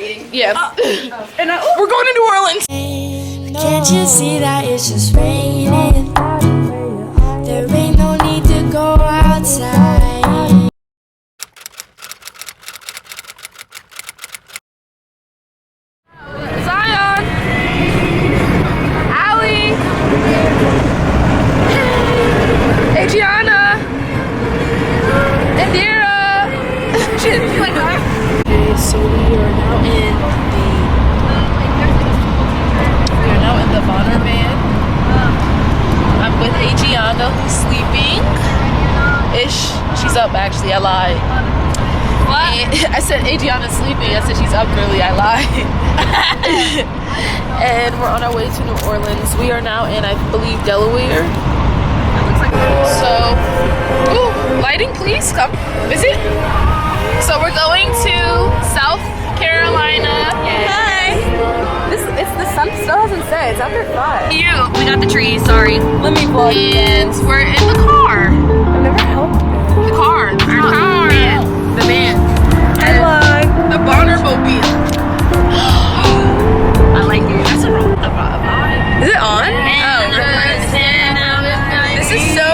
eating. Yeah. And we're going to New Orleans. Can't you see that it's just raining? There ain't no need to go outside. Zion, Allie, Adriana, Indira. Okay, so we are now in the Bonner van. I'm with Adriana, who's sleeping. Ish, she's up actually. I lied. What? I said Adriana's sleeping. I said she's up early. I lied. And we're on our way to New Orleans. We are now in, I believe, Delaware. So, ooh, lighting, please come visit. So we're going to South Carolina. Hi. The sun still hasn't set. It's after 5. We got the tree, sorry. Let me vlog. And we're in the car. I've never helped. The car. Our car. The van. Hello. The Bonner-mobile. I like it. That's a vibe. Is it on? This is so...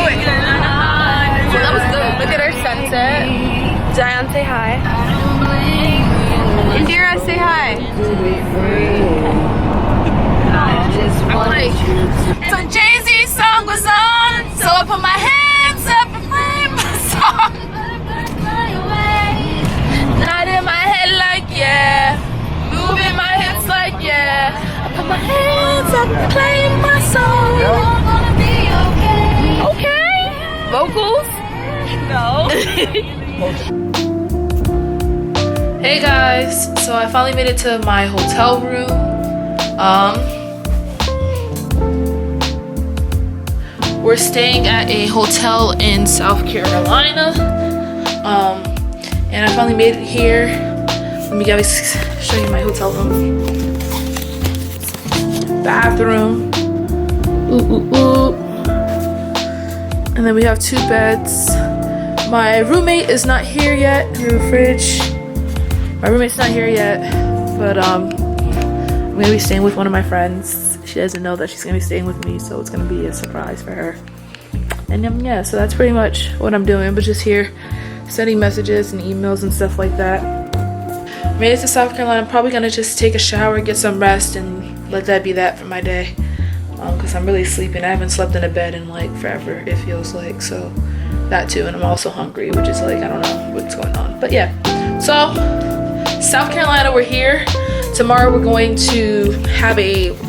That was good. Look at our sunset. Zion, say hi. Indira, say hi. So Jay-Z's song was on, so I put my hands up and played my song. Not in my head like yeah, moving my hips like yeah. I put my hands up and played my song. Okay. Vocals? No. Hey guys, so I finally made it to my hotel room. We're staying at a hotel in South Carolina. And I finally made it here. Let me guys show you my hotel room. Bathroom. Ooh, ooh, ooh. And then we have 2 beds. My roommate is not here yet. We have a fridge. My roommate's not here yet, but I'm gonna be staying with one of my friends. She doesn't know that she's gonna be staying with me, so it's gonna be a surprise for her. And yeah, so that's pretty much what I'm doing, but just here sending messages and emails and stuff like that. Made it to South Carolina. I'm probably gonna just take a shower, get some rest, and let that be that for my day. Because I'm really sleeping. I haven't slept in a bed in like forever, it feels like, so that too. And I'm also hungry, which is like, I don't know what's going on, but yeah. So South Carolina, we're here. Tomorrow we're going to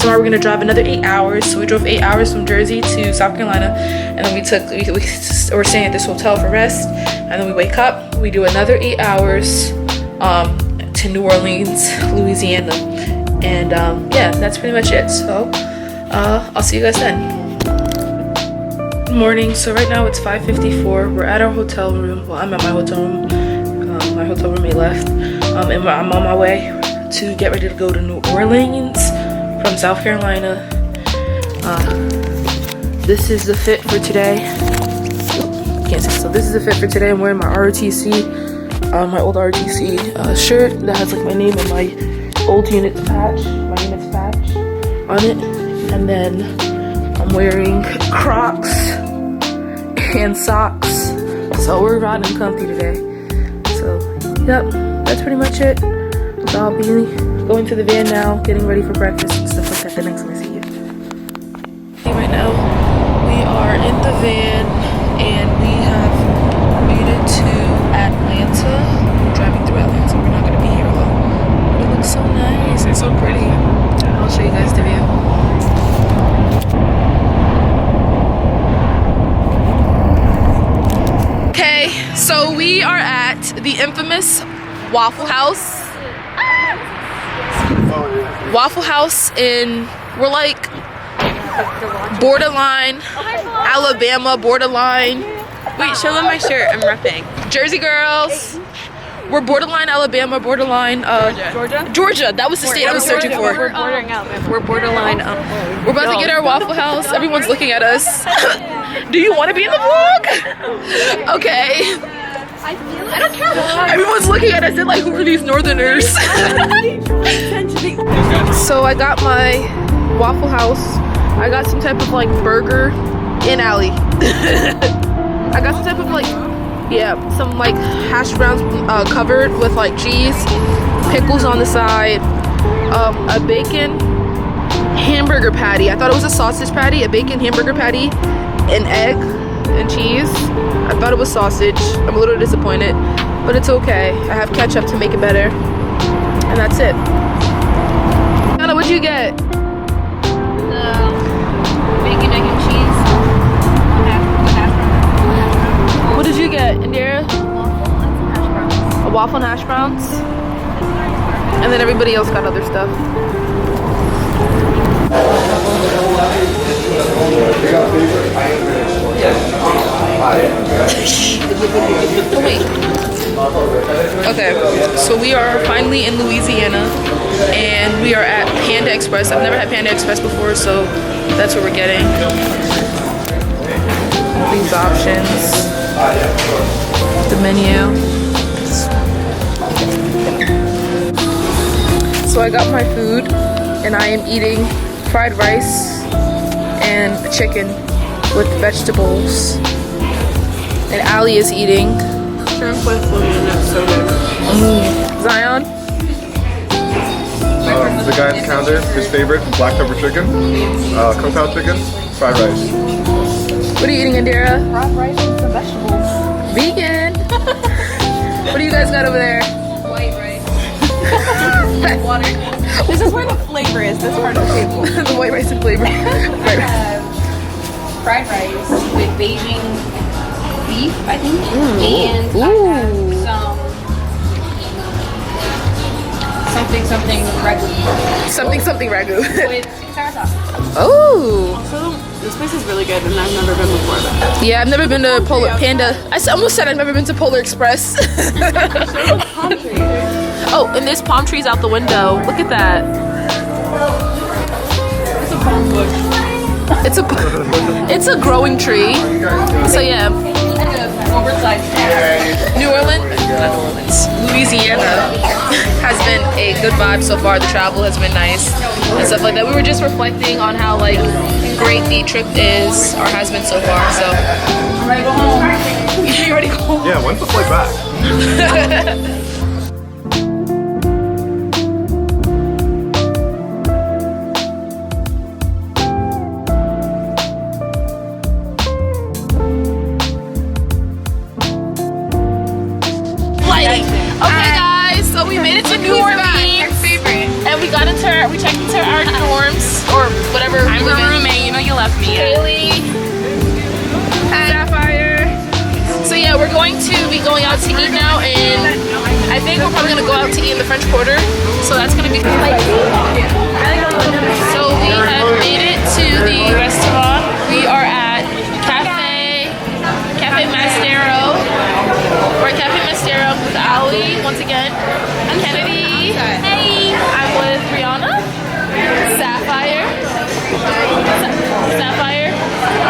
we're gonna drive another 8 hours. So we drove 8 hours from Jersey to South Carolina, and then we're staying at this hotel for rest, and then we wake up, we do another 8 hours to New Orleans, Louisiana, and yeah, that's pretty much it. So I'll see you guys then. Good morning. So right now it's 5:54. We're at our hotel room. Well, I'm at my hotel room. My hotel roommate left, and I'm on my way to get ready to go to New Orleans from South Carolina. This is the fit for today. Can't see. So this is the fit for today. I'm wearing my ROTC, my old ROTC shirt that has like my name and my old units patch on it, and then I'm wearing Crocs and socks. So we're riding comfy today. So yep, that's pretty much it. So I'll be going to the van now, getting ready for breakfast and stuff like that. The next time I see you. Right now, we are in the van and we have made it to Atlanta. We're driving through Atlanta. We're not going to be here long. But it looks so nice. It's so pretty. I'll show you guys the view. Okay, so we are at the infamous Waffle House. Waffle House we're like borderline Alabama, borderline. Wait, show them my shirt. I'm repping. Jersey girls. We're borderline Alabama, borderline Georgia. That was the state I was searching for. We're bordering Alabama. We're borderline. We're about to get our Waffle House. Everyone's looking at us. Do you want to be in the vlog? Okay. I don't care. Everyone's looking at us and like, who are these northerners? So I got my Waffle House. I got some type of like burger in alley. I got some type of like, yeah, some like hash browns covered with like cheese, pickles on the side, a bacon hamburger patty. I thought it was a sausage patty, a bacon hamburger patty, an egg and cheese. I thought it was sausage. I'm a little disappointed, but it's okay. I have ketchup to make it better. And that's it. Nola, what'd you get? Bacon, egg, and cheese. What did you get, Indira? A waffle and hash browns? And then everybody else got other stuff. Oh wait. Okay, so we are finally in Louisiana and we are at Panda Express. I've never had Panda Express before, so that's what we're getting. These options. The menu. So I got my food and I am eating fried rice and chicken with vegetables. And Ali is eating Shrimp with Orlean, that's so good. Zion. The guy at the counter, his favorite, black pepper chicken, cooked chicken, fried rice. What are you eating, Indira? Fried rice and some vegetables. Vegan. What do you guys got over there? White rice. Water. This is where the flavor is, this part of the table. The white rice and flavor. Fried rice with Beijing beef, I think. And I have something ragu. Something ragu. With sour sauce. Oh. Also, this place is really good and I've never been before that. Yeah, I've never been to Polar Panda. Almost said I've never been to Polar Express. Oh, and there's palm trees out the window. Look at that. It's a palm bush. It's a growing tree. So yeah. Oversized. Not New Orleans, Louisiana has been a good vibe so far. The travel has been nice and stuff like that. We were just reflecting on how like great the trip is or has been so far. So I'm ready to go home. you ready to go home? Yeah, when's the flight back? Okay, guys, so we made it to New Orleans, and we checked into our dorms or whatever. I'm the roommate, you know you left me. Haley, Sapphire. So yeah, we're going to be going out to eat now, and I think we're probably gonna go out to eat in the French Quarter. So that's gonna be fun. So we have made it to the restaurant. We are at Cafe Mastero. We're at Cafe Mastero with Ali once again. Kennedy. Hey. I'm with Rihanna. Sapphire.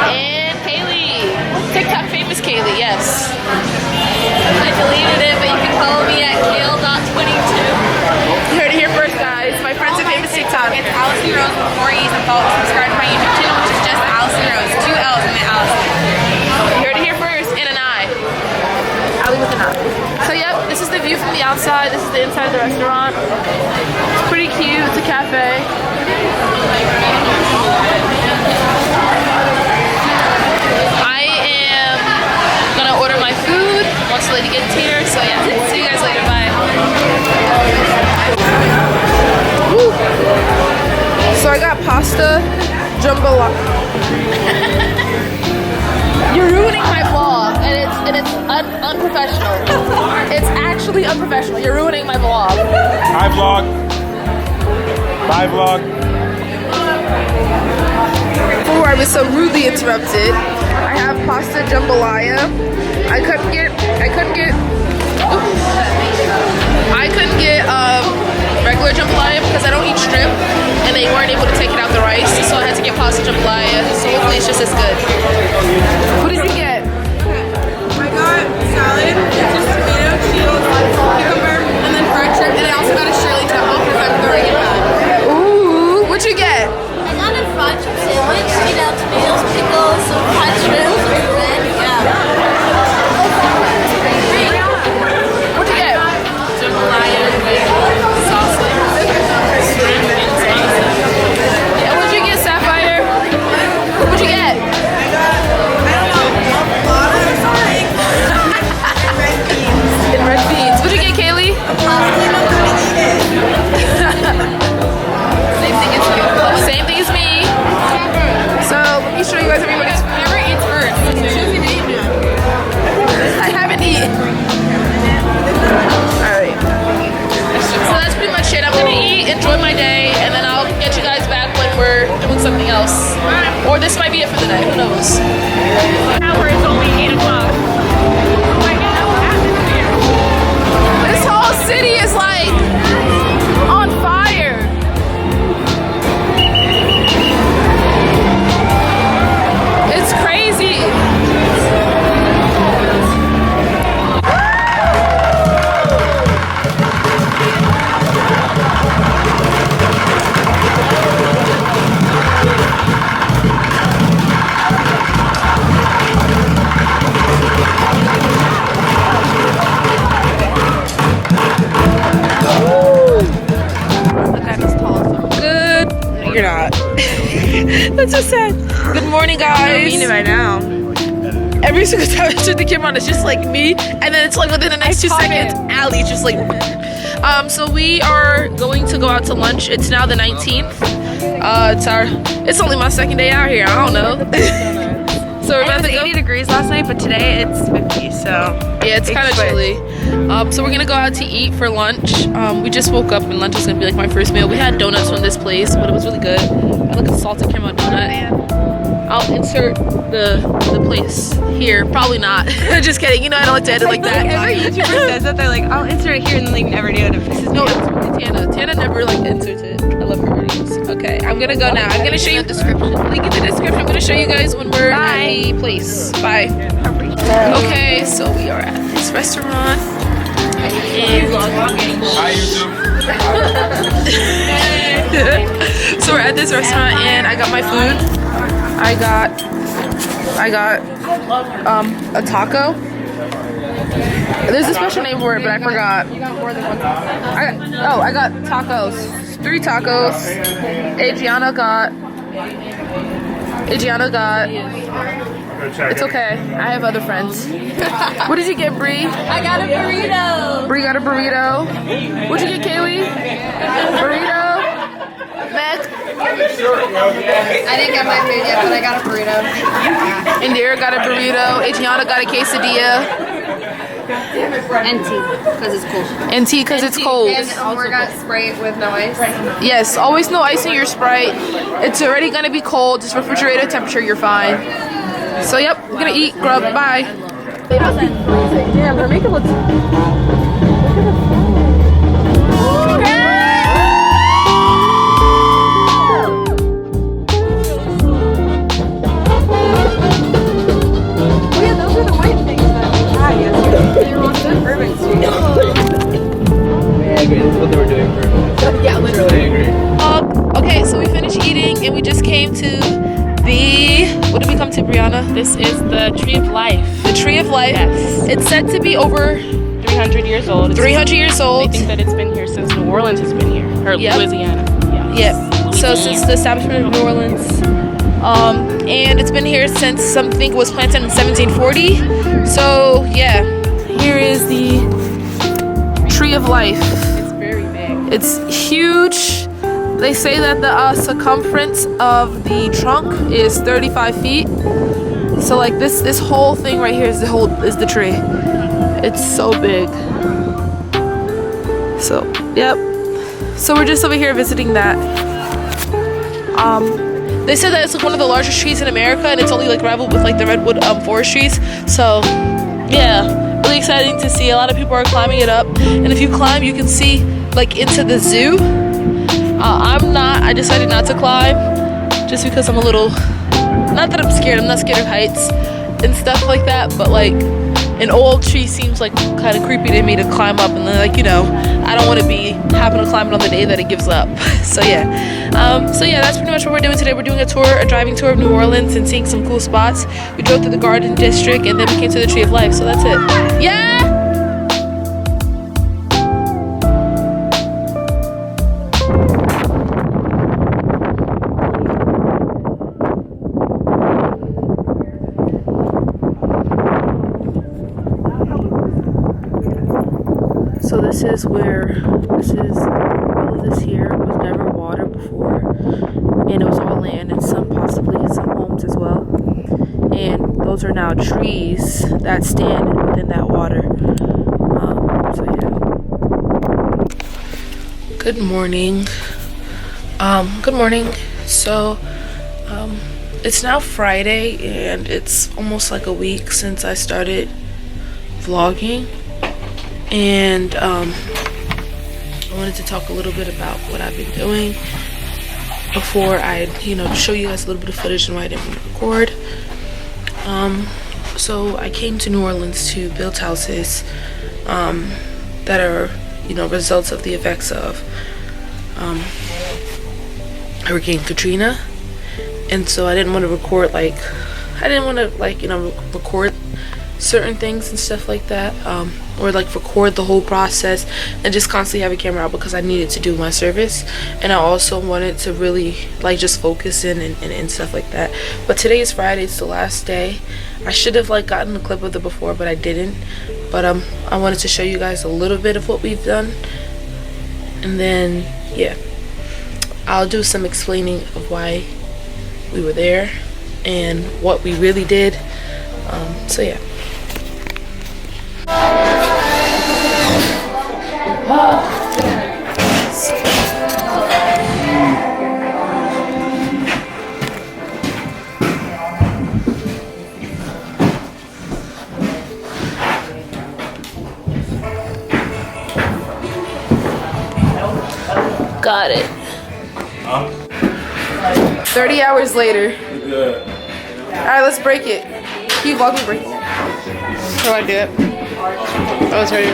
And Kaylee. TikTok famous Kaylee, yes. I deleted it, but you can follow me at kale.22. You heard it here first, guys. My friends are famous TikTok. It's Allison Rose with 4 E's and follow subscribe to my YouTube channel, which is just Allison Rose. 2 L's in the Allison. You heard it here first, and an I. Ali with an I. So yep, this is the view from the outside. This is the inside of the restaurant. It's pretty cute. It's a cafe. I am gonna order my food once the lady gets here. So yeah, see you guys later. Bye. Woo. So I got pasta, jambalaya. You're ruining my vlog, and it's unprofessional. It's actually unprofessional. You're ruining my vlog. Hi vlog. Bye vlog. Before I was so rudely interrupted, I have pasta jambalaya. I couldn't get regular jambalaya because I don't eat shrimp, and they weren't able to take it out the rice, so I had to get pasta jambalaya. So hopefully it's just as good. What did you get? I got salad, just House. Or this might be it for the night, who knows? Hour is only 8 o'clock. This whole city is like on fire. It's crazy. You're not. That's so sad. Good morning, guys. I mean it right now. Every single time I turn the camera on, it's just like me, and then it's like within the next 2 seconds, Allie's just like. So we are going to go out to lunch. It's now the 19th. It's only my second day out here. I don't know. So we're about to go. 80 degrees last night, but today it's 50. So yeah, it's kind of chilly. So we're gonna go out to eat for lunch. We just woke up and lunch was gonna be like my first meal. We had donuts from this place, but it was really good. I like a salted caramel donut. I'll insert the place here. Probably not. Just kidding. You know I don't like to edit like that. Every YouTuber says that, they're like, I'll insert it here, and then they never do it. No, it's really Tana. Tana never like inserts it. I love her videos. Okay, I'm gonna go now. I'm gonna show you the description. Link in the description. I'm gonna show you guys when we're at the place. Bye. Okay, so we are at this restaurant. Hi, YouTube. So we're at this restaurant and I got my food. I got a taco. There's a special name for it, but I forgot. You got more than one taco. I got tacos. 3 tacos. Adriana got. It's okay. I have other friends. What did you get, Bree? I got a burrito. Bree got a burrito. What'd you get, Kaylee? Burrito. Meg. I didn't get my food yet, but I got a burrito. Indira got a burrito. Adriana got a quesadilla. And tea, because it's cold. And tea because it's cold. And Omar got Sprite with no ice. Yes, always no ice in your Sprite. It's already gonna be cold. Just refrigerator temperature, you're fine. So yep, we're gonna eat, grub, bye. Damn, their makeup looks... Okay, so we finished eating and we just came to the... What did we come to, Brianna? This is the Tree of Life. The Tree of Life. Yes. It's said to be over 300 years old. 300 years old. They think that it's been here since New Orleans has been here. Or Yep. Louisiana. Yep. So since the establishment of New Orleans. And it's been here since something was planted in 1740. So yeah, here is the Tree of Life. It's very big. It's huge. They say that the circumference of the trunk is 35 feet. So like this whole thing right here is the tree. It's so big. So yep. So we're just over here visiting that. They said that it's like one of the largest trees in America, and it's only like rivaled with like the redwood forest trees. So yeah, really exciting to see. A lot of people are climbing it up, and if you climb, you can see like into the zoo. I decided not to climb just because I'm a little, not that I'm scared, I'm not scared of heights and stuff like that, but like an old tree seems like kind of creepy to me to climb up, and then like, you know, I don't want to be having to climb it on the day that it gives up. So yeah, that's pretty much what we're doing today. We're doing a driving tour of New Orleans and seeing some cool spots. We drove through the Garden District and then we came to the Tree of Life, so that's it. Yeah! So this is all of this here was never water before, and it was all land and possibly some homes as well. And those are now trees that stand within that water. So yeah. Good morning. Good morning. So It's now Friday and it's almost like a week since I started vlogging, and I wanted to talk a little bit about what I've been doing before I, show you guys a little bit of footage and why I didn't record. So I came to New Orleans to build houses that are, results of the effects of Hurricane Katrina. And so I didn't want to record record certain things and stuff like that, or record the whole process and just constantly have a camera out, because I needed to do my service, and I also wanted to really just focus in and stuff like that. But today is Friday, it's the last day. I should have gotten a clip of it before, but I didn't. But I wanted to show you guys a little bit of what we've done, and then yeah, I'll do some explaining of why we were there and what we really did. So yeah. Got it. 30 hours later. Alright, let's break it. Can you vlog me break it? How do I do it? I was ready.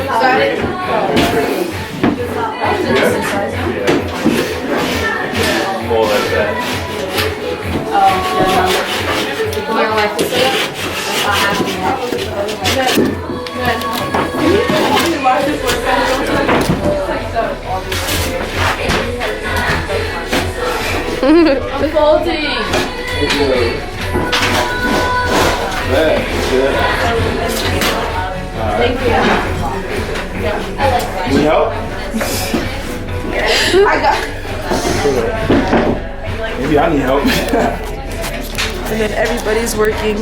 Got it? More like that. I'm folding. Thank you. Need help? I got. Maybe I need help. And then everybody's working.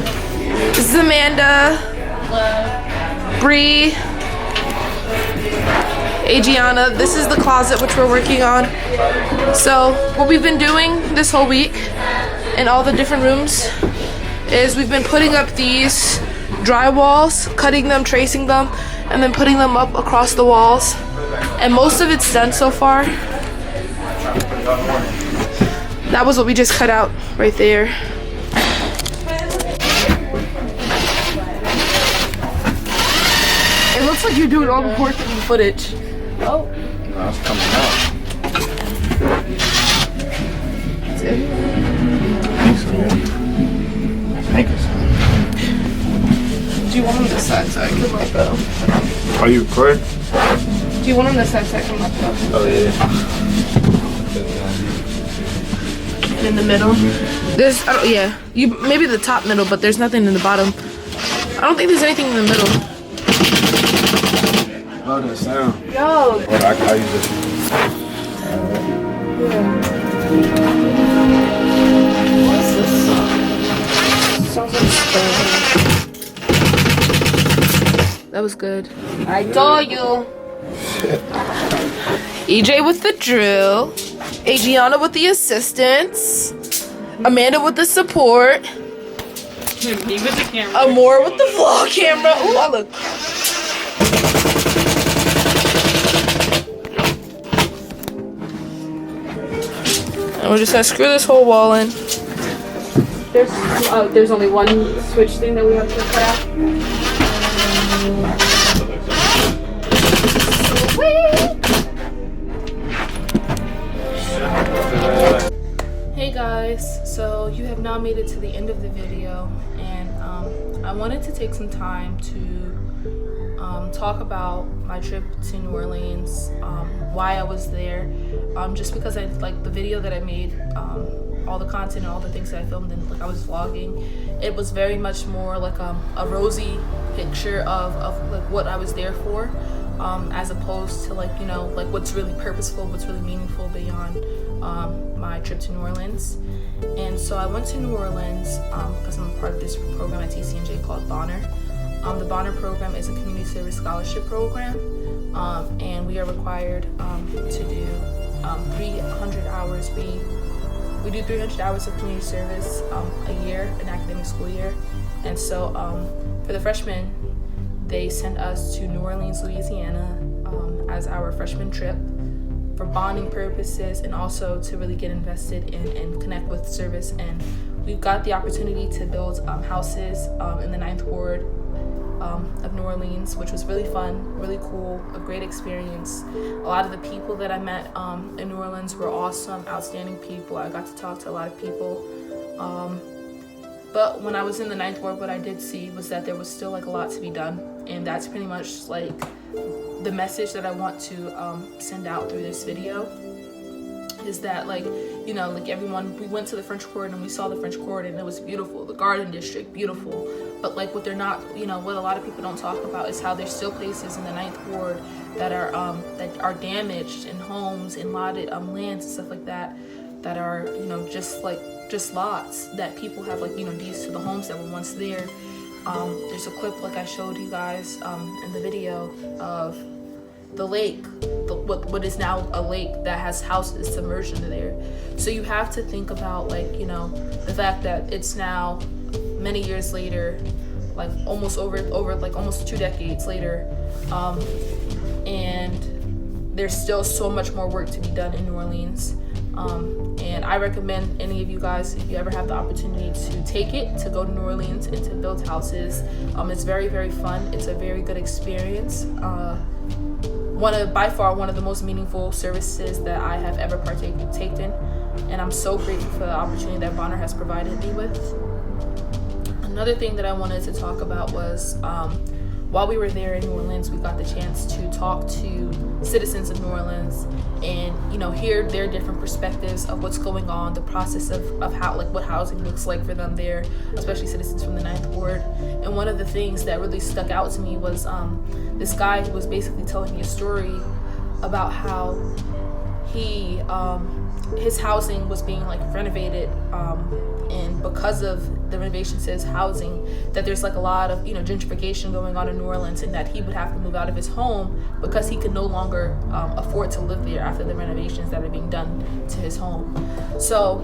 This is Amanda, Bree, Adriana. This is the closet which we're working on. So what we've been doing this whole week in all the different rooms is we've been putting up these drywalls, cutting them, tracing them, and then putting them up across the walls. And most of it's done so far. That was what we just cut out right there. It looks like you're doing all the work in the footage. Oh. No, it's coming out. That's it. Thank you. Do you want them this side so I can let go? Are you recording? Do you want them this side so I can let go? Oh yeah. And in the middle? There's, yeah. Maybe the top middle, but there's nothing in the bottom. I don't think there's anything in the middle. Oh, that sound. Yo. Or I use this. What is this? Sounds like spam. That was good. I told you. EJ with the drill. Adriana with the assistance. Amanda with the support. Me with the camera. Amor with the vlog camera. Ooh, I look. And we're just gonna screw this whole wall in. There's only one switch thing that we have to cut out. Hey guys, so you have now made it to the end of the video, and I wanted to take some time to talk about my trip to New Orleans, why I was there, just because I like the video that I made, all the content and all the things that I filmed, and I was vlogging. It was very much more like a rosy picture of what I was there for, as opposed to what's really purposeful, what's really meaningful beyond my trip to New Orleans. And so I went to New Orleans because I'm a part of this program at TCNJ called Bonner. The Bonner program is a community service scholarship program, and we are required to do 300 hours. we do 300 hours of community service a year, an academic school year. And so for the freshmen, they sent us to New Orleans, Louisiana as our freshman trip for bonding purposes and also to really get invested in and connect with service. And we've got the opportunity to build houses in the 9th Ward of New Orleans, which was really fun, really cool, a great experience. A lot of the people that I met in New Orleans were awesome, outstanding people. I got to talk to a lot of people. But when I was in the 9th Ward, what I did see was that there was still like a lot to be done. And that's pretty much like the message that I want to send out through this video, is that like, you know, like everyone, we went to the French Quarter and we saw the French Quarter and it was beautiful, the Garden District, beautiful. But like what they're not, you know, what a lot of people don't talk about is how there's still places in the 9th Ward that are damaged, in homes, in lotted lands and stuff like that, that are, you know, just lots that people have, like, you know, deeds to the homes that were once there. There's a clip like I showed you guys in the video of the lake, what is now a lake that has houses submerged into there. So you have to think about, like, you know, the fact that it's now many years later, like almost over like almost 2 decades later, and there's still so much more work to be done in New Orleans. And I recommend any of you guys, if you ever have the opportunity to go to New Orleans and to build houses. It's very, very fun. It's a very good experience. By far one of the most meaningful services that I have ever partaken in, and I'm so grateful for the opportunity that Bonner has provided me with. Another thing that I wanted to talk about was while we were there in New Orleans, we got the chance to talk to citizens of New Orleans and, you know, hear their different perspectives of what's going on, the process of how, like, what housing looks like for them there, especially citizens from the 9th Ward. And one of the things that really stuck out to me was this guy who was basically telling me a story about how his housing was being like renovated, and because of the renovations to his housing, that there's like a lot of, you know, gentrification going on in New Orleans, and that he would have to move out of his home because he could no longer afford to live there after the renovations that are being done to his home. So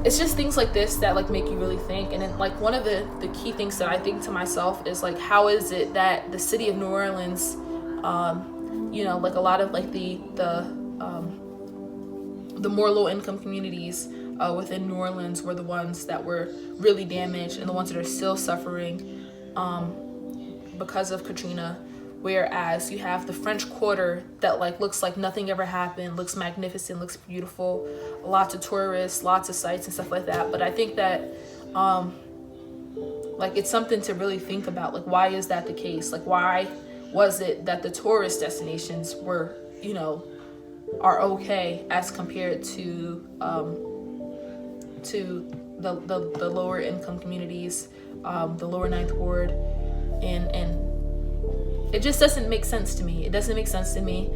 it's just things like this that like make you really think. And then like one of the key things that I think to myself is like, how is it that the city of New Orleans, you know, like a lot of like the more low-income communities within New Orleans were the ones that were really damaged and the ones that are still suffering because of Katrina. Whereas you have the French Quarter that like looks like nothing ever happened, looks magnificent, looks beautiful, lots of tourists, lots of sites and stuff like that. But I think that like it's something to really think about. Like, why is that the case? Like, why was it that the tourist destinations were, you know, are okay as compared to the lower income communities, the lower 9th Ward, and it just doesn't make sense to me. It doesn't make sense to me.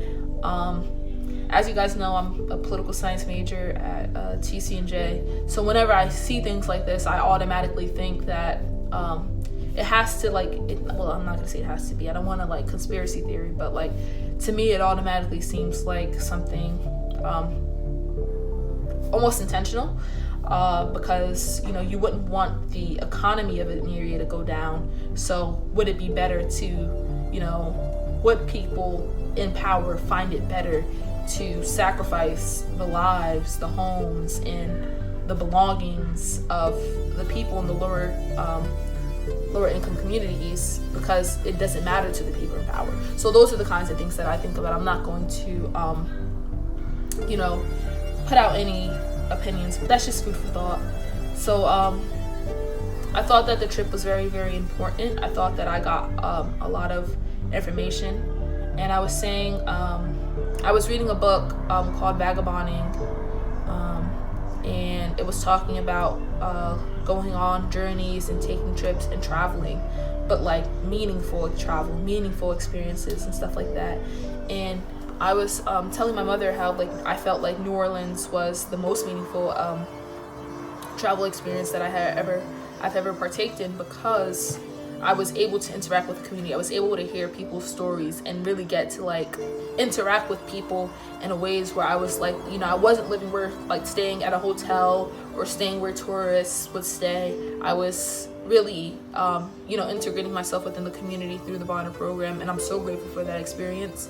As you guys know, I'm a political science major at TCNJ, so whenever I see things like this, I automatically think that it has to well, I'm not gonna say it has to be, I don't want to like conspiracy theory, but like to me it automatically seems like something almost intentional, because, you know, you wouldn't want the economy of an area to go down. So would it be better to, you know, would people in power find it better to sacrifice the lives, the homes, and the belongings of the people in the lower income communities because it doesn't matter to the people in power? So those are the kinds of things that I think about. I'm not going to you know, put out any opinions, but that's just food for thought. So I thought that the trip was very, very important. I thought that I got a lot of information, and I was saying I was reading a book called Vagabonding, and it was talking about going on journeys and taking trips and traveling, but like meaningful travel, meaningful experiences and stuff like that. And I was telling my mother how like I felt like New Orleans was the most meaningful travel experience that I've ever partaked in, because I was able to interact with the community. I was able to hear people's stories and really get to like interact with people in ways where I was like, you know, I wasn't living where like staying at a hotel or staying where tourists would stay. I was really, you know, integrating myself within the community through the Bonner program, and I'm so grateful for that experience.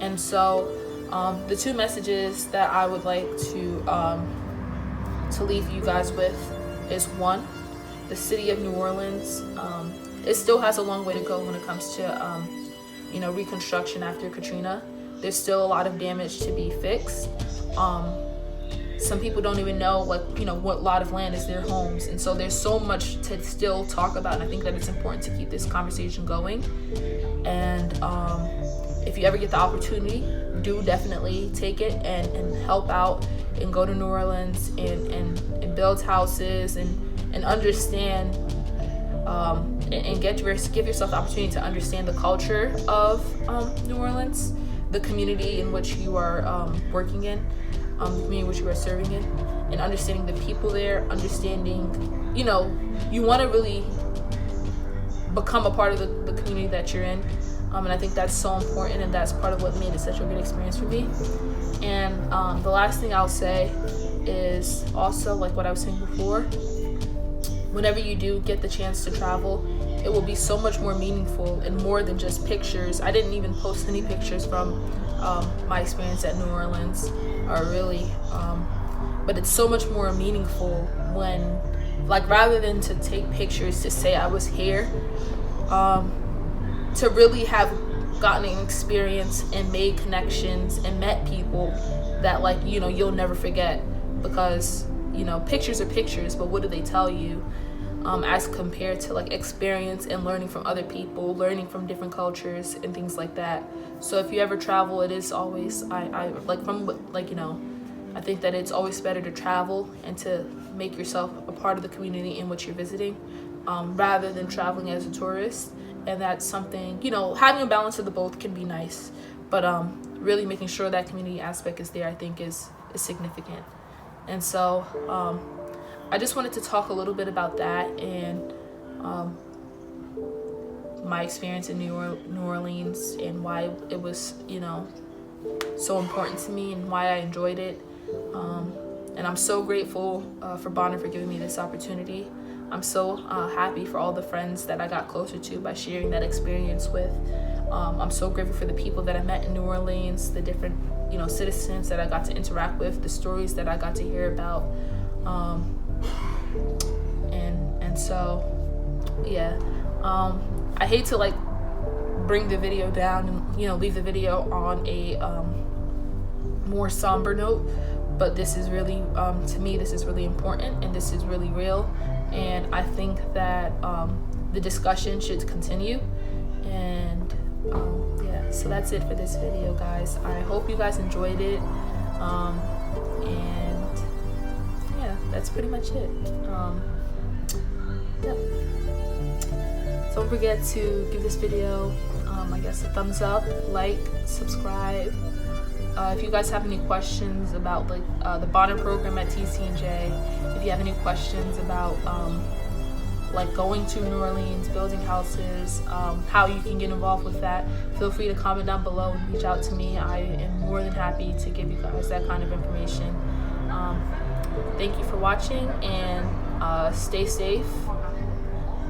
And so the two messages that I would like to leave you guys with is, one, the city of New Orleans, it still has a long way to go when it comes to you know, reconstruction after Katrina. There's still a lot of damage to be fixed. Some people don't even know, like, you know, what lot of land is their homes, and so there's so much to still talk about, and I think that it's important to keep this conversation going. And if you ever get the opportunity, do definitely take it and help out and go to New Orleans and build houses and understand and give yourself the opportunity to understand the culture of New Orleans, the community in which you are working in, the community in which you are serving in, and understanding the people there, understanding, you know, you want to really become a part of the community that you're in. And I think that's so important, and that's part of what made it such a good experience for me. And the last thing I'll say is also, like what I was saying before, whenever you do get the chance to travel, it will be so much more meaningful and more than just pictures. I didn't even post any pictures from my experience at New Orleans, or really, but it's so much more meaningful when, like, rather than to take pictures to say I was here, to really have gotten an experience and made connections and met people that, like, you know, you'll never forget. Because, you know, pictures are pictures, but what do they tell you as compared to like experience and learning from other people, learning from different cultures and things like that. So if you ever travel, it is always, I like, from like, you know, I think that it's always better to travel and to make yourself a part of the community in which you're visiting, rather than traveling as a tourist. And that's something, you know, having a balance of the both can be nice, but really making sure that community aspect is there, I think is significant. And so I just wanted to talk a little bit about that and my experience in New Orleans and why it was, you know, so important to me and why I enjoyed it. And I'm so grateful for Bonner for giving me this opportunity. I'm so happy for all the friends that I got closer to by sharing that experience with. I'm so grateful for the people that I met in New Orleans, the different, you know, citizens that I got to interact with, the stories that I got to hear about. And so, yeah, I hate to like bring the video down and, you know, leave the video on a more somber note, but this is really, to me, this is really important and this is really real. And I think that the discussion should continue. And yeah, so that's it for this video, guys. I hope you guys enjoyed it. And yeah, that's pretty much it. Yep. Don't forget to give this video, I guess, a thumbs up, like, subscribe. If you guys have any questions about like the Bonner program at TC&J, if you have any questions about like going to New Orleans, building houses, how you can get involved with that, feel free to comment down below and reach out to me. I am more than happy to give you guys that kind of information. Thank you for watching, and stay safe.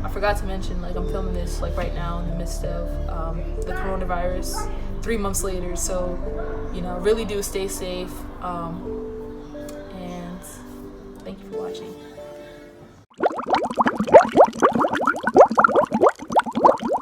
I forgot to mention, like, I'm filming this like right now in the midst of the coronavirus 3 months later, so, you know, really do stay safe, and thank you for watching.